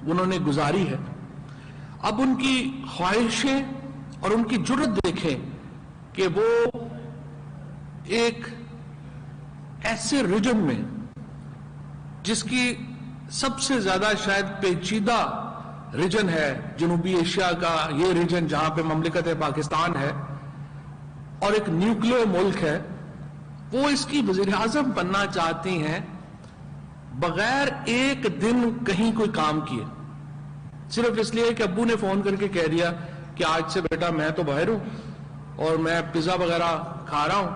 انہوں نے گزاری ہے. اب ان کی خواہشیں اور ان کی جرت دیکھیں کہ وہ ایک ایسے ریجن میں جس کی سب سے زیادہ شاید پیچیدہ ریجن ہے جنوبی ایشیا کا یہ ریجن جہاں پہ مملکت پاکستان ہے اور ایک نیوکلیئر ملک ہے, وہ اس کی وزیر اعظم بننا چاہتی ہیں بغیر ایک دن کہیں کوئی کام کیے, صرف اس لیے کہ ابو نے فون کر کے کہہ دیا کہ آج سے بیٹا میں تو باہر ہوں اور میں پیزا وغیرہ کھا رہا ہوں,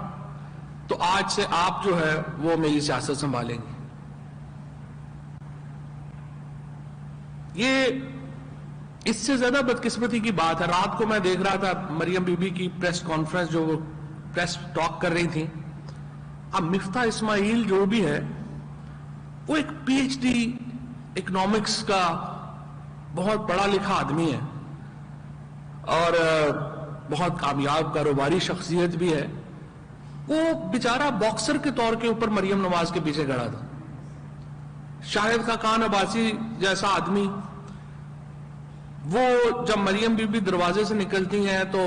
تو آج سے آپ جو ہے وہ میری سیاست سنبھالیں گے. یہ اس سے زیادہ بدقسمتی کی بات ہے. رات کو میں دیکھ رہا تھا مریم بی بی کی پریس کانفرنس, جو وہ پریس ٹاک کر رہی تھی. اب مفتاح اسماعیل جو بھی ہے وہ ایک پی ایچ ڈی اکنامکس کا بہت پڑھا لکھا آدمی ہے اور بہت کامیاب کاروباری شخصیت بھی ہے. وہ بیچارہ باکسر کے طور کے اوپر مریم نواز کے پیچھے کھڑا تھا. شاہد خاقان عباسی جیسا آدمی, وہ جب مریم بی بی دروازے سے نکلتی ہیں تو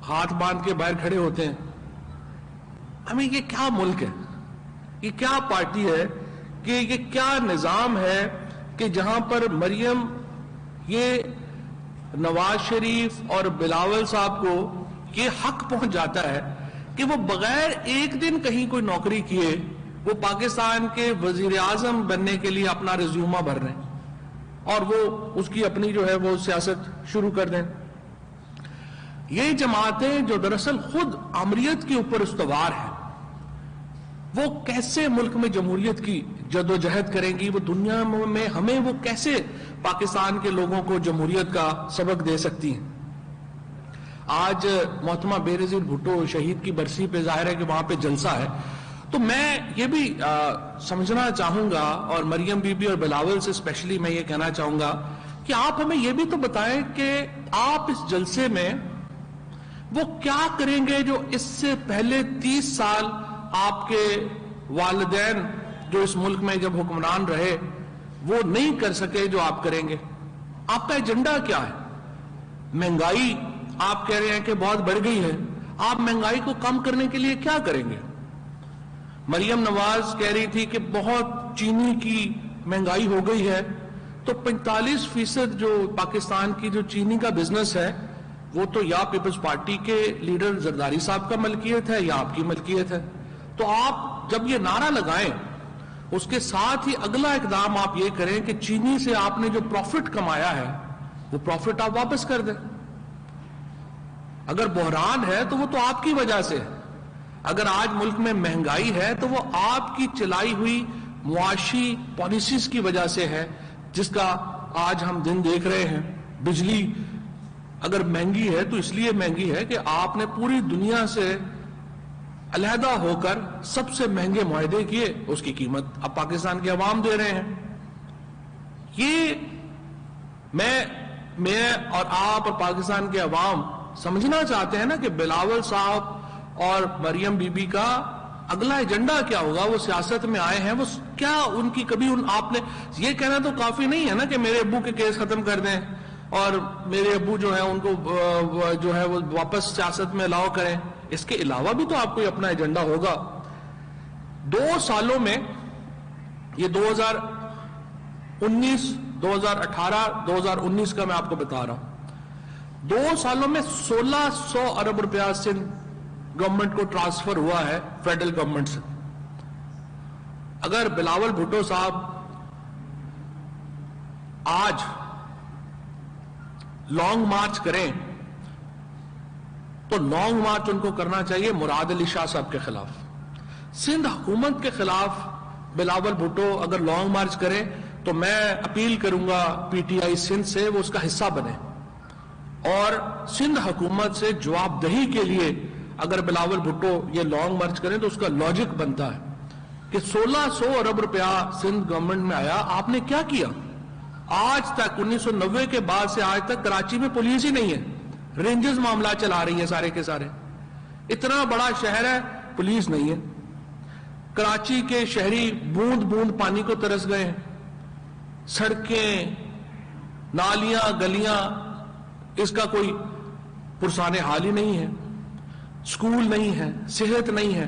ہاتھ باندھ کے باہر کھڑے ہوتے ہیں. ہمیں یہ کیا ملک ہے, یہ کیا پارٹی ہے, کہ یہ کیا نظام ہے کہ جہاں پر مریم یہ نواز شریف اور بلاول صاحب کو یہ حق پہنچ جاتا ہے کہ وہ بغیر ایک دن کہیں کوئی نوکری کیے وہ پاکستان کے وزیر اعظم بننے کے لیے اپنا ریزیومہ بھر رہے ہیں اور وہ اس کی اپنی جو ہے وہ سیاست شروع کر دیں. یہ جماعتیں جو دراصل خود آمریت کے اوپر استوار ہیں, وہ کیسے ملک میں جمہوریت کی جدوجہد کریں گی, وہ دنیا میں ہمیں وہ کیسے پاکستان کے لوگوں کو جمہوریت کا سبق دے سکتی ہیں. آج محترمہ بے نظیر بھٹو شہید کی برسی پہ ظاہر ہے کہ وہاں پہ جلسہ ہے, تو میں یہ بھی سمجھنا چاہوں گا اور مریم بی بی اور بلاول سے اسپیشلی میں یہ کہنا چاہوں گا کہ آپ ہمیں یہ بھی تو بتائیں کہ آپ اس جلسے میں وہ کیا کریں گے جو اس سے پہلے 30 سال آپ کے والدین جو اس ملک میں جب حکمران رہے وہ نہیں کر سکے جو آپ کریں گے. آپ کا ایجنڈا کیا ہے؟ مہنگائی آپ کہہ رہے ہیں کہ بہت بڑھ گئی ہے, آپ مہنگائی کو کم کرنے کے لیے کیا کریں گے؟ مریم نواز کہہ رہی تھی کہ بہت چینی کی مہنگائی ہو گئی ہے, تو 45% جو پاکستان کی جو چینی کا بزنس ہے وہ تو یا پیپلز پارٹی کے لیڈر زرداری صاحب کا ملکیت ہے یا آپ کی ملکیت ہے. تو آپ جب یہ نعرہ لگائیں اس کے ساتھ ہی اگلا اقدام آپ یہ کریں کہ چینی سے آپ نے جو پروفٹ کمایا ہے وہ پروفٹ آپ واپس کر دیں. اگر بحران ہے تو وہ تو آپ کی وجہ سے ہے, اگر آج ملک میں مہنگائی ہے تو وہ آپ کی چلائی ہوئی معاشی پالیسیز کی وجہ سے ہے, جس کا آج ہم دن دیکھ رہے ہیں. بجلی اگر مہنگی ہے تو اس لیے مہنگی ہے کہ آپ نے پوری دنیا سے علیحدہ ہو کر سب سے مہنگے معاہدے کیے, اس کی قیمت اب پاکستان کے عوام دے رہے ہیں. یہ میں اور آپ اور پاکستان کے عوام سمجھنا چاہتے ہیں نا کہ بلاول صاحب اور مریم بی بی کا اگلا ایجنڈا کیا ہوگا. وہ سیاست میں آئے ہیں, وہ کیا ان کی کبھی آپ نے یہ کہنا تو کافی نہیں ہے نا کہ میرے ابو کے کیس ختم کر دیں اور میرے ابو جو ہے ان کو جو ہے وہ واپس سیاست میں الاؤ کریں. اس کے علاوہ بھی تو آپ کو اپنا ایجنڈا ہوگا. 2 سالوں میں یہ 2019 2018 2019 کا میں آپ کو بتا رہا ہوں, 2 سالوں میں 1600 ارب روپیہ سندھ گورنمنٹ کو ٹرانسفر ہوا ہے فیڈرل گورنمنٹ سے. اگر بلاول بھٹو صاحب آج لانگ مارچ کریں تو لانگ مارچ ان کو کرنا چاہیے مراد علی شاہ صاحب کے خلاف. سندھ حکومت کے خلاف بلاول بھٹو اگر لانگ مارچ کریں تو میں اپیل کروں گا پی ٹی آئی سندھ سے وہ اس کا حصہ بنے, اور سندھ حکومت سے جواب دہی کے لیے اگر بلاول بھٹو یہ لانگ مارچ کریں تو اس کا لاجک بنتا ہے کہ 1600 ارب روپیہ سندھ گورنمنٹ میں آیا, آپ نے کیا کیا؟ آج تک 1990 کے بعد سے آج تک کراچی میں پولیس ہی نہیں ہے, رینجز معاملہ چلا رہی ہے سارے کے سارے. اتنا بڑا شہر ہے, پولیس نہیں ہے. کراچی کے شہری بوند بوند پانی کو ترس گئے ہیں, سڑکیں نالیاں گلیاں اس کا کوئی پرسان حال ہی نہیں ہے، اسکول نہیں ہے، صحت نہیں ہے.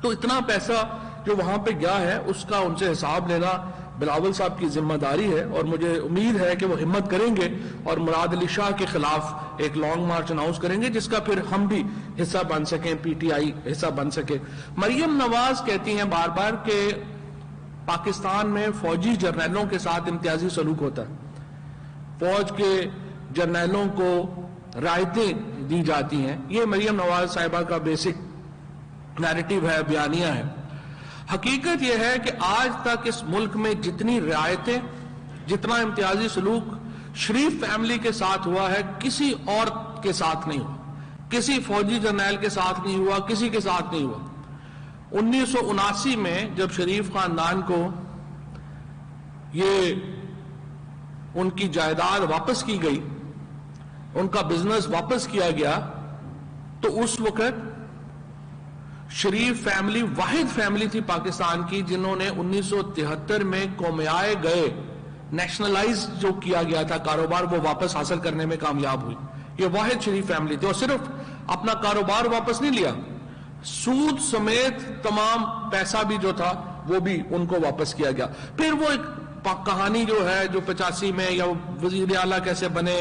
تو اتنا پیسہ جو وہاں پہ گیا ہے اس کا ان سے حساب لینا بلاول صاحب کی ذمہ داری ہے، اور مجھے امید ہے کہ وہ ہمت کریں گے اور مراد علی شاہ کے خلاف ایک لانگ مارچ اناؤنس کریں گے جس کا پھر ہم بھی حصہ بن سکیں، پی ٹی آئی حصہ بن سکے. مریم نواز کہتی ہیں بار بار کہ پاکستان میں فوجی جرنیلوں کے ساتھ امتیازی سلوک ہوتا ہے، فوج کے جرنیلوں کو رعایتیں دی جاتی ہیں. یہ مریم نواز صاحبہ کا بیسک نیریٹو ہے، بیانیہ ہے. حقیقت یہ ہے کہ آج تک اس ملک میں جتنی رعایتیں، جتنا امتیازی سلوک شریف فیملی کے ساتھ ہوا ہے کسی اور کے ساتھ نہیں ہوا، کسی فوجی جرنیل کے ساتھ نہیں ہوا، کسی کے ساتھ نہیں ہوا. 1979 میں جب شریف خاندان کو یہ ان کی جائیداد واپس کی گئی، ان کا بزنس واپس کیا گیا، تو اس وقت شریف فیملی واحد فیملی تھی پاکستان کی جنہوں نے 1973 میں قومیائے گئے نیشنلائز جو کیا گیا تھا کاروبار وہ واپس حاصل کرنے میں کامیاب ہوئی. یہ واحد شریف فیملی تھی، اور صرف اپنا کاروبار واپس نہیں لیا، سود سمیت تمام پیسہ بھی جو تھا وہ بھی ان کو واپس کیا گیا. پھر وہ ایک کہانی جو ہے جو 85 میں یا وزیر اعلیٰ کیسے بنے،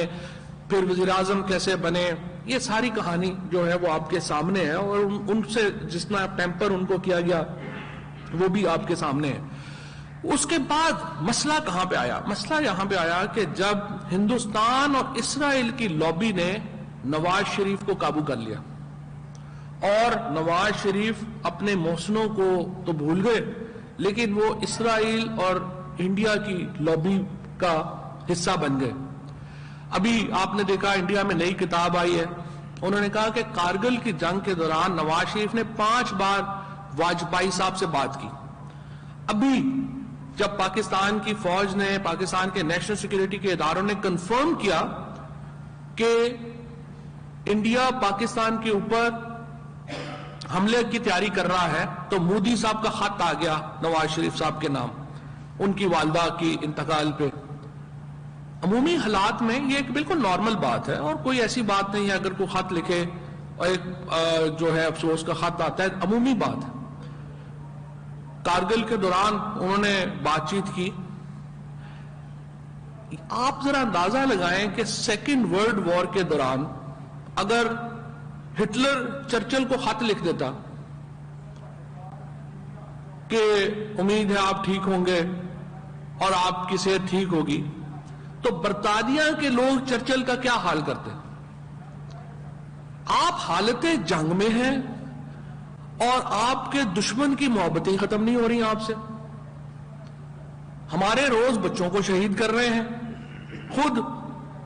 پھر وزیر اعظم کیسے بنے، یہ ساری کہانی جو ہے وہ آپ کے سامنے ہے، اور ان سے جس طرح ٹیمپر ان کو کیا گیا وہ بھی آپ کے سامنے ہے. اس کے بعد مسئلہ کہاں پہ آیا؟ مسئلہ یہاں پہ آیا کہ جب ہندوستان اور اسرائیل کی لابی نے نواز شریف کو قابو کر لیا، اور نواز شریف اپنے محسنوں کو تو بھول گئے لیکن وہ اسرائیل اور انڈیا کی لابی کا حصہ بن گئے. ابھی آپ نے دیکھا انڈیا میں نئی کتاب آئی ہے، انہوں نے کہا کہ کارگل کی جنگ کے دوران نواز شریف نے 5 بار واجپئی صاحب سے بات کی. ابھی جب پاکستان کی فوج نے، پاکستان کے نیشنل سیکیورٹی کے اداروں نے کنفرم کیا کہ انڈیا پاکستان کے اوپر حملے کی تیاری کر رہا ہے، تو مودی صاحب کا خط آ گیا نواز شریف صاحب کے نام ان کی والدہ کی انتقال پہ. عمومی حالات میں یہ ایک بالکل نارمل بات ہے اور کوئی ایسی بات نہیں ہے اگر کوئی خط لکھے اور ایک جو ہے افسوس کا خط آتا ہے، عمومی بات ہے. کارگل کے دوران انہوں نے بات چیت کی. آپ ذرا اندازہ لگائیں کہ سیکنڈ ورلڈ وار کے دوران اگر ہٹلر چرچل کو خط لکھ دیتا کہ امید ہے آپ ٹھیک ہوں گے اور آپ کی صحت ٹھیک ہوگی، تو برطانیہ کے لوگ چرچل کا کیا حال کرتے؟ آپ حالت جنگ میں ہیں اور آپ کے دشمن کی محبتیں ختم نہیں ہو رہی آپ سے. ہمارے روز بچوں کو شہید کر رہے ہیں. خود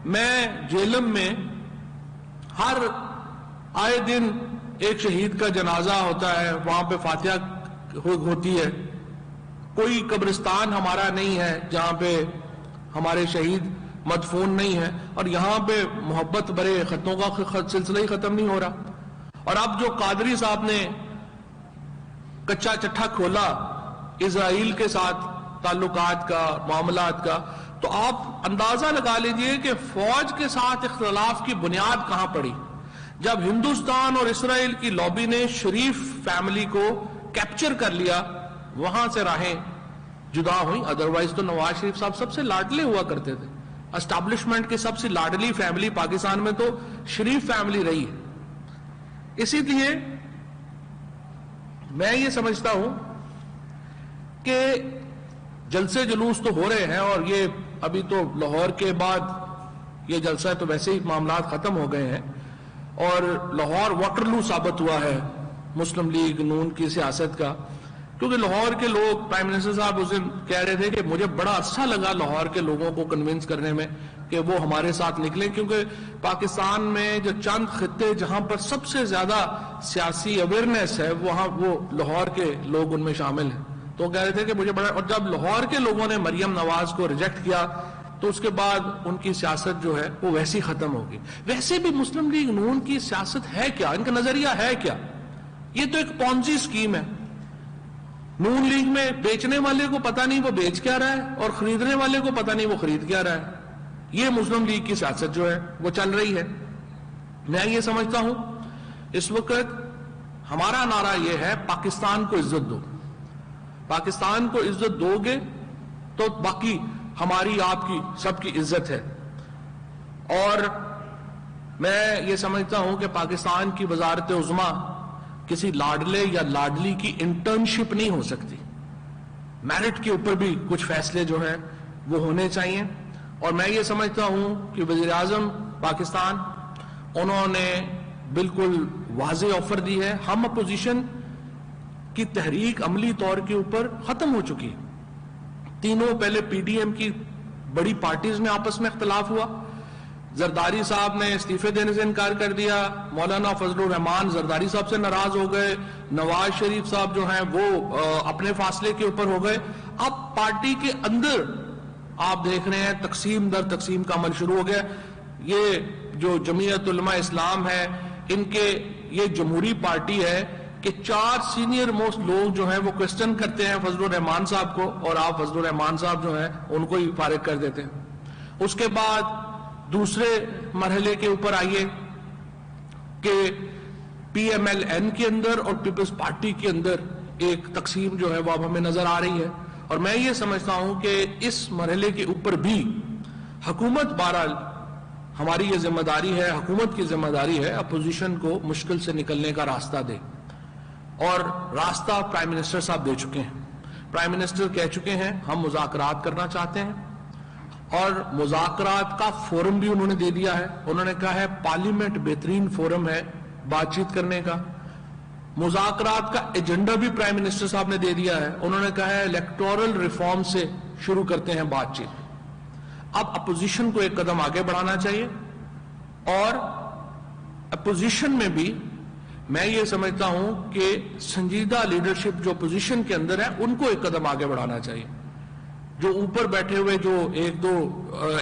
میں جیلم میں ہر آئے دن ایک شہید کا جنازہ ہوتا ہے، وہاں پہ فاتحہ ہوتی ہے. کوئی قبرستان ہمارا نہیں ہے جہاں پہ ہمارے شہید مدفون نہیں ہے، اور یہاں پہ محبت برے خطوں کا سلسلہ ہی ختم نہیں ہو رہا. اور اب جو قادری صاحب نے کچا چٹھا کھولا اسرائیل کے ساتھ تعلقات کا، معاملات کا، تو آپ اندازہ لگا لیجئے کہ فوج کے ساتھ اختلاف کی بنیاد کہاں پڑی جب ہندوستان اور اسرائیل کی لابی نے شریف فیملی کو کیپچر کر لیا. وہاں سے راہیں جدا ہوئی. ادروائز تو نواز شریف صاحب سب سے لاڈلے ہوا کرتے تھے. اسٹیبلشمنٹ کی سب سے لاڈلی فیملی پاکستان میں تو شریف فیملی رہی ہے. اسی لیے میں یہ سمجھتا ہوں کہ جلسے جلوس تو ہو رہے ہیں، اور یہ ابھی تو لاہور کے بعد یہ جلسہ ہے تو ویسے ہی معاملات ختم ہو گئے ہیں، اور لاہور واٹرلو ثابت ہوا ہے مسلم لیگ نون کی سیاست کا. کیونکہ لاہور کے لوگ، پرائم منسٹر صاحب اس دن کہہ رہے تھے کہ مجھے بڑا اچھا لگا لاہور کے لوگوں کو کنونس کرنے میں کہ وہ ہمارے ساتھ نکلیں، کیونکہ پاکستان میں جو چند خطے جہاں پر سب سے زیادہ سیاسی اویئرنیس ہے وہاں وہ لاہور کے لوگ ان میں شامل ہیں. تو وہ کہہ رہے تھے کہ مجھے بڑا، اور جب لاہور کے لوگوں نے مریم نواز کو ریجیکٹ کیا تو اس کے بعد ان کی سیاست جو ہے وہ ویسی ختم ہوگی. ویسے بھی مسلم لیگ نون کی سیاست ہے کیا، ان کا نظریہ ہے کیا؟ یہ تو ایک پونزی اسکیم ہے. نون لیگ میں بیچنے والے کو پتہ نہیں وہ بیچ کیا رہا ہے، اور خریدنے والے کو پتہ نہیں وہ خرید کیا رہا ہے. یہ مسلم لیگ کی سیاست جو ہے وہ چل رہی ہے. میں یہ سمجھتا ہوں اس وقت ہمارا نعرہ یہ ہے پاکستان کو عزت دو. پاکستان کو عزت دو گے تو باقی ہماری آپ کی سب کی عزت ہے. اور میں یہ سمجھتا ہوں کہ پاکستان کی وزارت عظمیٰ کسی لاڈلے یا لاڈلی کی انٹرنشپ نہیں ہو سکتی. میرٹ کے اوپر بھی کچھ فیصلے جو ہیں وہ ہونے چاہیے. اور میں یہ سمجھتا ہوں کہ وزیر اعظم پاکستان انہوں نے بالکل واضح آفر دی ہے. ہم اپوزیشن کی تحریک عملی طور کے اوپر ختم ہو چکی. تینوں پہلے پی ڈی ایم کی بڑی پارٹیز میں آپس میں اختلاف ہوا. زرداری صاحب نے استعفے دینے سے انکار کر دیا. مولانا فضل الرحمان زرداری صاحب سے ناراض ہو گئے. نواز شریف صاحب جو ہیں وہ اپنے فاصلے کے اوپر ہو گئے. اب پارٹی کے اندر آپ دیکھ رہے ہیں تقسیم در تقسیم کا عمل شروع ہو گیا. یہ جو جمعیت علماء اسلام ہے ان کے یہ جمہوری پارٹی ہے کہ 4 سینئر موسٹ لوگ جو ہیں وہ کوسچن کرتے ہیں فضل الرحمان صاحب کو اور آپ فضل الرحمان صاحب جو ہیں ان کو ہی فارغ کر دیتے ہیں. اس کے بعد دوسرے مرحلے کے اوپر آئیے کہ پی ایم ایل این کے اندر اور پیپلز پارٹی کے اندر ایک تقسیم جو ہے وہ اب ہمیں نظر آ رہی ہے. اور میں یہ سمجھتا ہوں کہ اس مرحلے کے اوپر بھی حکومت بہرحال ہماری یہ ذمہ داری ہے, حکومت کی ذمہ داری ہے اپوزیشن کو مشکل سے نکلنے کا راستہ دے. اور راستہ پرائم منسٹر صاحب دے چکے ہیں. پرائم منسٹر کہہ چکے ہیں ہم مذاکرات کرنا چاہتے ہیں اور مذاکرات کا فورم بھی انہوں نے دے دیا ہے. انہوں نے کہا ہے پارلیمنٹ بہترین فورم ہے بات چیت کرنے کا. مذاکرات کا ایجنڈا بھی پرائم منسٹر صاحب نے دے دیا ہے. انہوں نے کہا ہے الیکٹورل ریفارم سے شروع کرتے ہیں بات چیت. اب اپوزیشن کو ایک قدم آگے بڑھانا چاہیے اور اپوزیشن میں بھی میں یہ سمجھتا ہوں کہ سنجیدہ لیڈرشپ جو اپوزیشن کے اندر ہے ان کو ایک قدم آگے بڑھانا چاہیے. جو اوپر بیٹھے ہوئے جو ایک دو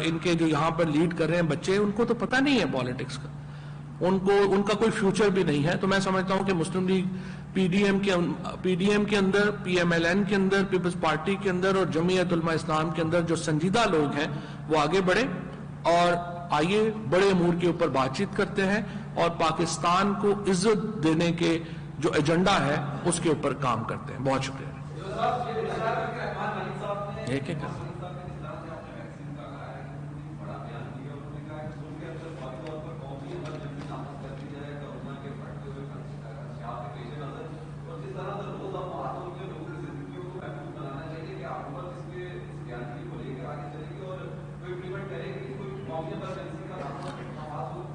ان کے جو یہاں پر لیڈ کر رہے ہیں بچے, ان کو تو پتہ نہیں ہے پالیٹکس کا, ان کا کوئی فیوچر بھی نہیں ہے. تو میں سمجھتا ہوں کہ مسلم لیگ پی ڈی ایم کے اندر, پی ایم ایل این کے اندر, پیپلز پارٹی کے اندر اور جمعیت علماء اسلام کے اندر جو سنجیدہ لوگ ہیں وہ آگے بڑھیں اور آئیے بڑے امور کے اوپر بات چیت کرتے ہیں اور پاکستان کو عزت دینے کے جو ایجنڈا ہے اس کے اوپر کام کرتے ہیں. بہت شکریہ.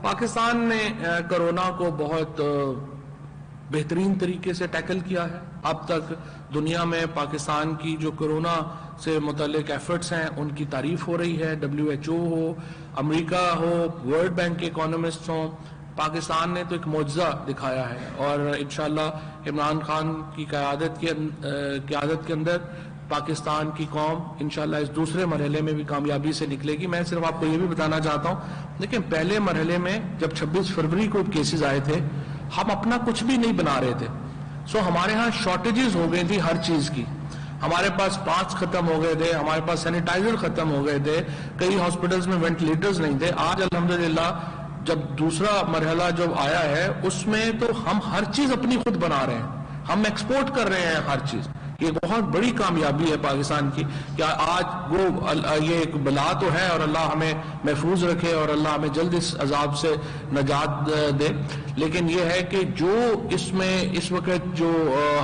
پاکستان نے کرونا کو بہت بہترین طریقے سے ٹیکل کیا ہے. اب تک دنیا میں پاکستان کی جو کرونا سے متعلق ایفرٹس ہیں ان کی تعریف ہو رہی ہے. WHO who, America who, world bank کے اکانومسٹ ہوں, پاکستان نے تو ایک معجزہ دکھایا ہے اور انشاءاللہ عمران خان کی قیادت کے اندر پاکستان کی قوم انشاءاللہ اس دوسرے مرحلے میں بھی کامیابی سے نکلے گی. میں صرف آپ کو یہ بھی بتانا چاہتا ہوں لیکن پہلے مرحلے میں جب 26 فروری کو کیسز آئے تھے ہم اپنا کچھ بھی نہیں بنا رہے تھے. ہمارے ہاں شارٹیجز ہو گئی تھی ہر چیز کی. ہمارے پاس ماسک ختم ہو گئے تھے, ہمارے پاس سینیٹائزر ختم ہو گئے تھے, کئی ہاسپٹلز میں وینٹیلیٹرز نہیں تھے. آج الحمدللہ جب دوسرا مرحلہ جب آیا ہے اس میں تو ہم ہر چیز اپنی خود بنا رہے ہیں, ہم ایکسپورٹ کر رہے ہیں ہر چیز. یہ بہت بڑی کامیابی ہے پاکستان کی کہ آج وہ یہ ایک بلا تو ہے اور اللہ ہمیں محفوظ رکھے اور اللہ ہمیں جلد اس عذاب سے نجات دے, لیکن یہ ہے کہ جو اس میں اس وقت جو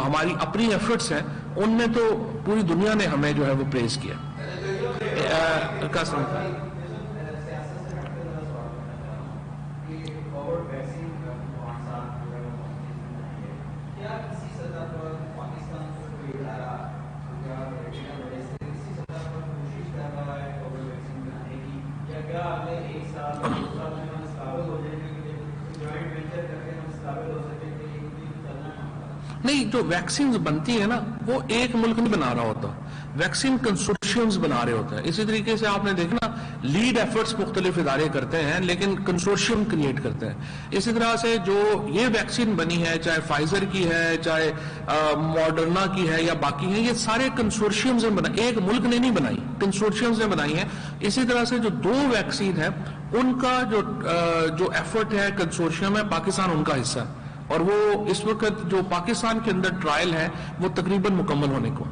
ہماری اپنی ایفرٹس ہیں ان میں تو پوری دنیا نے ہمیں جو ہے وہ پریز کیا. نہیں, جو ویکسینز بنتی ہیں نا وہ ایک ملک نہیں بنا رہا ہوتا, ویکسین کنسورشیمز بنا رہے ہوتے ہیں. اسی طریقے سے آپ نے دیکھنا لیڈ ایفرٹس مختلف ادارے کرتے ہیں لیکن کنسورشیم کریٹ کرتے ہیں. اسی طرح سے جو یہ ویکسین بنی ہے چاہے فائزر کی ہے چاہے ماڈرنا کی ہے یا باقی ہیں, یہ سارے کنسورشیمز نے بنائی, ایک ملک نے نہیں بنائی, کنسورشیمز نے بنائی ہیں. اسی طرح سے جو 2 ویکسین ہے ان کا جو ایفرٹ ہے کنسورشیم ہے, پاکستان ان کا حصہ ہے اور وہ اس وقت جو پاکستان کے اندر ٹرائل ہے وہ تقریباً مکمل ہونے کو.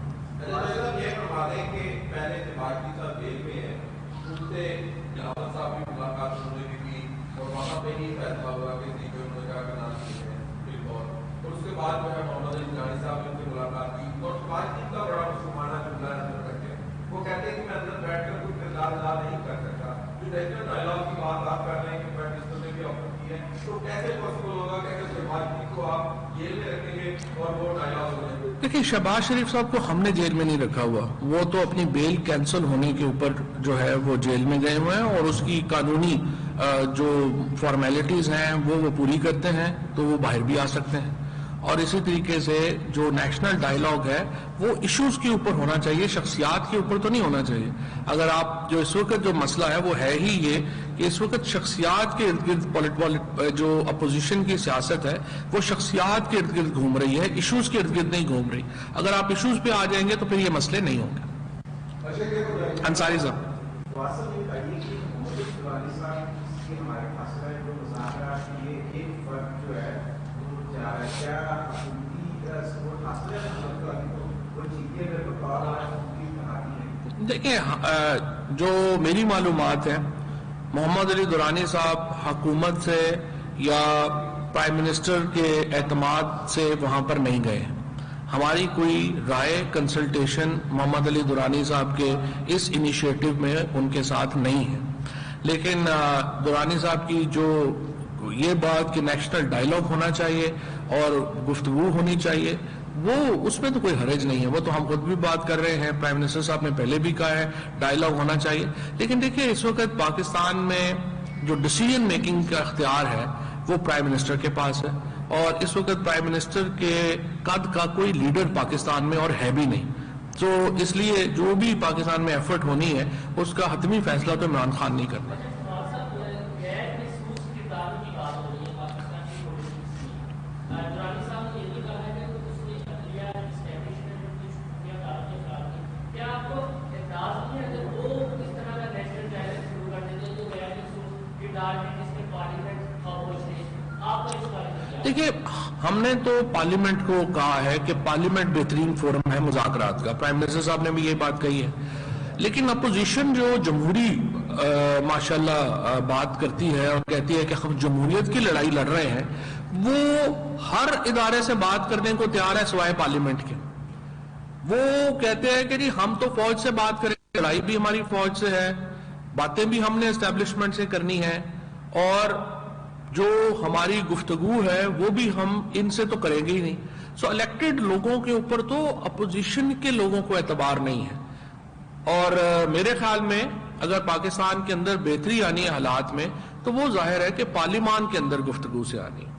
وہ کہتے ہیں کہ میں اندر بیٹھ کر کوئی کردار ادا نہیں کر سکتا. جو نیشنل ڈائیلاگ کی بات آپ کر رہے ہیں کہ پرائم منسٹر نے بھی آفر کی ہے, تو کیسے پاسبل ہوگا کہ اگر شہباز شریف کو آپ جیل میں رکھیں گے اور وہ ڈائیلاگ ہو جائیں گے؟ دیکھیے شہباز شریف صاحب کو ہم نے جیل میں نہیں رکھا ہوا, وہ تو اپنی بیل کینسل ہونے کے اوپر جو ہے وہ جیل میں گئے ہوئے ہیں اور اس کی قانونی جو فارمیلٹیز ہیں وہ پوری کرتے ہیں تو وہ باہر بھی آ سکتے ہیں. اور اسی طریقے سے جو نیشنل ڈائیلاگ ہے وہ ایشوز کے اوپر ہونا چاہیے, شخصیات کے اوپر تو نہیں ہونا چاہیے. اگر آپ جو اس وقت جو مسئلہ ہے وہ ہے ہی یہ کہ اس وقت شخصیات کے ارد گرد جو اپوزیشن کی سیاست ہے وہ شخصیات کے ارد گرد گھوم رہی ہے, ایشوز کے ارد گرد نہیں گھوم رہی. اگر آپ ایشوز پہ آ جائیں گے تو پھر یہ مسئلے نہیں ہوں گے. انصاری صاحب دیکھیں جو میری معلومات ہے محمد علی درانی صاحب حکومت سے یا پرائم منسٹر کے اعتماد سے وہاں پر نہیں گئے. ہماری کوئی رائے کنسلٹیشن محمد علی درانی صاحب کے اس انیشیٹو میں ان کے ساتھ نہیں ہے. لیکن درانی صاحب کی جو یہ بات کہ نیشنل ڈائیلاگ ہونا چاہیے اور گفتگو ہونی چاہیے, وہ اس میں تو کوئی حرج نہیں ہے. وہ تو ہم خود بھی بات کر رہے ہیں, پرائم منسٹر صاحب نے پہلے بھی کہا ہے ڈائیلاگ ہونا چاہیے. لیکن دیکھیں اس وقت پاکستان میں جو ڈیسیژن میکنگ کا اختیار ہے وہ پرائم منسٹر کے پاس ہے, اور اس وقت پرائم منسٹر کے قد کا کوئی لیڈر پاکستان میں اور ہے بھی نہیں. تو اس لیے جو بھی پاکستان میں ایفرٹ ہونی ہے اس کا حتمی فیصلہ تو عمران خان نہیں کرنا. دیکھیے ہم نے تو پارلیمنٹ کو کہا ہے کہ پارلیمنٹ بہترین فورم ہے مذاکرات کا, پرائم منسٹر صاحب نے بھی یہ بات کہی ہے. لیکن اپوزیشن جو جمہوری ماشاءاللہ بات کرتی ہے اور کہتی ہے کہ ہم جمہوریت کی لڑائی لڑ رہے ہیں, وہ ہر ادارے سے بات کرنے کو تیار ہے سوائے پارلیمنٹ کے. وہ کہتے ہیں کہ جی ہم تو فوج سے بات کریں, لڑائی بھی ہماری فوج سے ہے, باتیں بھی ہم نے اسٹیبلشمنٹ سے کرنی ہے, اور جو ہماری گفتگو ہے وہ بھی ہم ان سے تو کریں گے ہی نہیں. سو الیکٹڈ لوگوں کے اوپر تو اپوزیشن کے لوگوں کو اعتبار نہیں ہے. اور میرے خیال میں اگر پاکستان کے اندر بہتری آنی ہے حالات میں تو وہ ظاہر ہے کہ پارلیمان کے اندر گفتگو سے آنی ہے.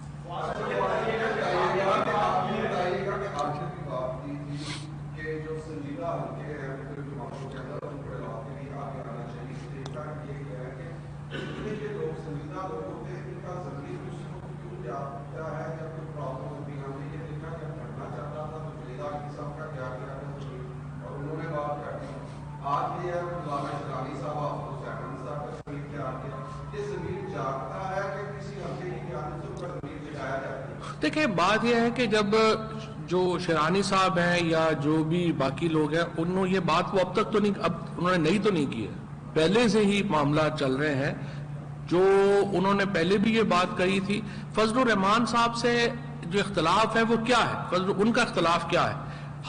دیکھیں بات یہ ہے کہ جب جو شیرانی صاحب ہیں یا جو بھی باقی لوگ ہیں انہوں نے یہ بات وہ اب تک تو نہیں, اب انہوں نے نہیں تو نہیں کی ہے, پہلے سے ہی معاملات چل رہے ہیں. جو انہوں نے پہلے بھی یہ بات کہی تھی. فضل الرحمان صاحب سے جو اختلاف ہے وہ کیا ہے, ان کا اختلاف کیا ہے.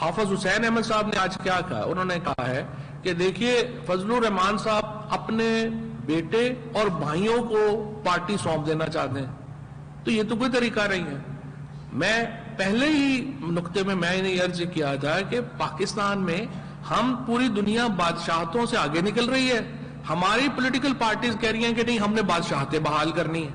حافظ حسین احمد صاحب نے آج کیا کہا, انہوں نے کہا ہے کہ دیکھیے فضل الرحمان صاحب اپنے بیٹے اور بھائیوں کو پارٹی سونپ دینا چاہتے ہیں, تو یہ تو کوئی طریقہ نہیں ہے. میں پہلے ہی نقطے میں نے عرض کیا تھا کہ پاکستان میں ہم پوری دنیا بادشاہتوں سے آگے نکل رہی ہے, ہماری پولیٹیکل پارٹیز کہہ رہی ہیں کہ نہیں ہم نے بادشاہتیں بحال کرنی ہے.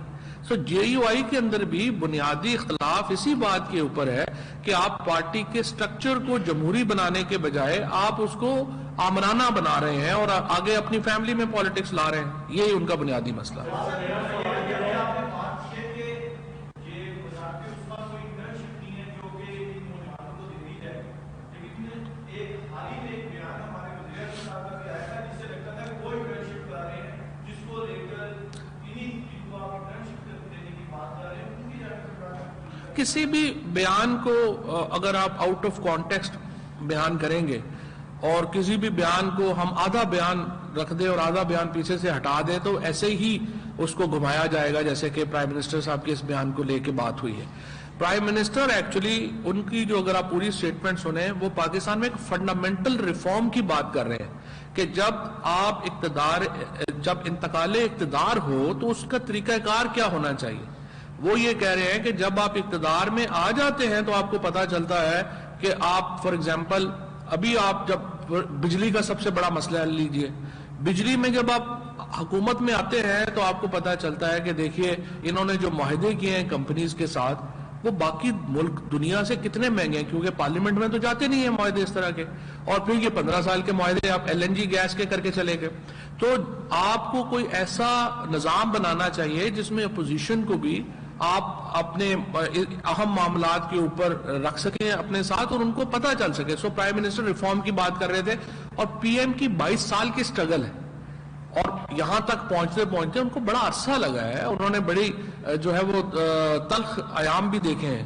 سو JUI کے اندر بھی بنیادی اختلاف اسی بات کے اوپر ہے کہ آپ پارٹی کے سٹرکچر کو جمہوری بنانے کے بجائے آپ اس کو آمرانہ بنا رہے ہیں اور آگے اپنی فیملی میں پالیٹکس لا رہے ہیں. یہی ان کا بنیادی مسئلہ ہے. کسی بھی بیان کو اگر آپ آؤٹ آف کانٹیکسٹ بیان کریں گے اور کسی بھی بیان کو ہم آدھا بیان رکھ دیں اور آدھا بیان پیچھے سے ہٹا دیں تو ایسے ہی اس کو گھمایا جائے گا جیسے کہ پرائم منسٹر صاحب کے اس بیان کو لے کے بات ہوئی ہے. پرائم منسٹر ایکچولی ان کی جو اگر آپ پوری سٹیٹمنٹ سنیں وہ پاکستان میں ایک فنڈامنٹل ریفارم کی بات کر رہے ہیں کہ جب انتقال اقتدار ہو تو اس کا طریقہ کار کیا ہونا چاہیے. وہ یہ کہہ رہے ہیں کہ جب آپ اقتدار میں آ جاتے ہیں تو آپ کو پتا چلتا ہے کہ آپ فار ایگزامپل ابھی آپ جب بجلی کا سب سے بڑا مسئلہ لیجئے, بجلی میں جب آپ حکومت میں آتے ہیں تو آپ کو پتا چلتا ہے کہ دیکھیے انہوں نے جو معاہدے کیے ہیں کمپنیز کے ساتھ وہ باقی ملک دنیا سے کتنے مہنگے ہیں, کیونکہ پارلیمنٹ میں تو جاتے نہیں ہیں معاہدے اس طرح کے, اور پھر یہ 15 سال کے معاہدے آپ LNG گیس کے کر کے چلے گئے. تو آپ کو کوئی ایسا نظام بنانا چاہیے جس میں اپوزیشن کو بھی آپ اپنے اہم معاملات کے اوپر رکھ سکیں اپنے ساتھ اور ان کو پتہ چل سکے. سو پرائم منسٹر ریفارم کی بات کر رہے تھے اور PM کی 22 سال کی سٹرگل ہے اور یہاں تک پہنچتے پہنچتے ان کو بڑا عرصہ لگا ہے, انہوں نے بڑی جو ہے وہ تلخ ایام بھی دیکھے ہیں.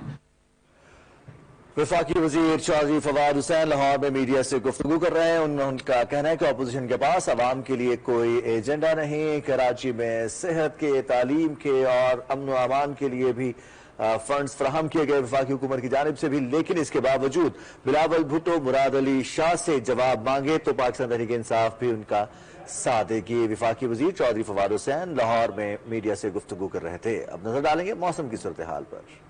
وفاقی وزیر چودھری فواد حسین لاہور میں میڈیا سے گفتگو کر رہے ہیں. ان کا کہنا ہے کہ اپوزیشن کے پاس عوام کے لیے کوئی ایجنڈا نہیں. کراچی میں صحت کے, تعلیم کے اور امن و امان کے لیے بھی فنڈز فراہم کیے گئے وفاقی حکومت کی جانب سے بھی, لیکن اس کے باوجود بلاول بھٹو مراد علی شاہ سے جواب مانگے تو پاکستان تحریک انصاف بھی ان کا ساتھ دے گی. وفاقی وزیر چودھری فواد حسین لاہور میں میڈیا سے گفتگو کر رہے تھے. اب نظر ڈالیں گے موسم کی صورتحال پر.